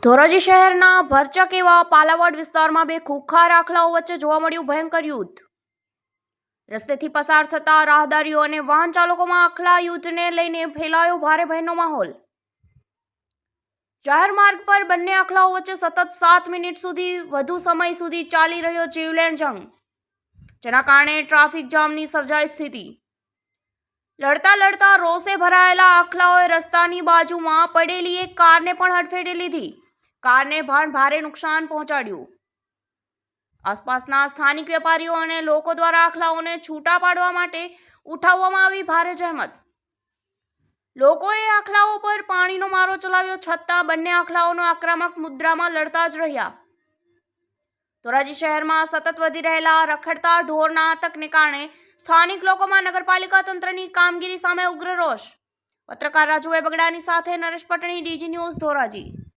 ધોરાજી શહેરના ભરચક એવા પાલાવાડ વિસ્તારમાં બે ખુખાર આખલાઓ વચ્ચે જોવા મળ્યું ભયંકર યુદ્ધ. રસ્તેથી પસાર થતા રાહદારીઓ અને વાહન ચાલકોમાં આખલા યુદ્ધને લઈને ફેલાયો ભારે ભયનો માહોલ. જાહેર માર્ગ પર બંને આખલાઓ વચ્ચે સતત 7 મિનિટ સુધી વધુ સમય સુધી ચાલી રહ્યો જીવલેણ જંગ, જેના કારણે ટ્રાફિક જામની સર્જાઈ સ્થિતિ. લડતા રોષે ભરાયેલા આખલાઓએ રસ્તાની બાજુમાં પડેલી એક કારને પણ હડફેટે લીધી. કારને ભારે નુકસાન પહોંચાડ્યું. આસપાસના સ્થાનિક વેપારીઓ અને લોકો દ્વારા આખલાઓને છૂટા પાડવા માટે ઉઠાવવામાં આવી ભારે જહેમત. લોકોએ આખલાઓ પર પાણીનો મારો ચલાવ્યો, છતાં બંને આખલાઓનો આક્રમક મુદ્રામાં લડતા જ રહ્યા. ધોરાજી શહેરમાં સતત વધી રહેલા રખડતા ઢોરના આતંકને કારણે સ્થાનિક લોકોમાં નગરપાલિકા તંત્રની કામગીરી સામે ઉગ્ર રોષ. પત્રકાર રાજુભાઈ બગડાની સાથે નરેશ પટણી, DG ન્યૂઝ, ધોરાજી.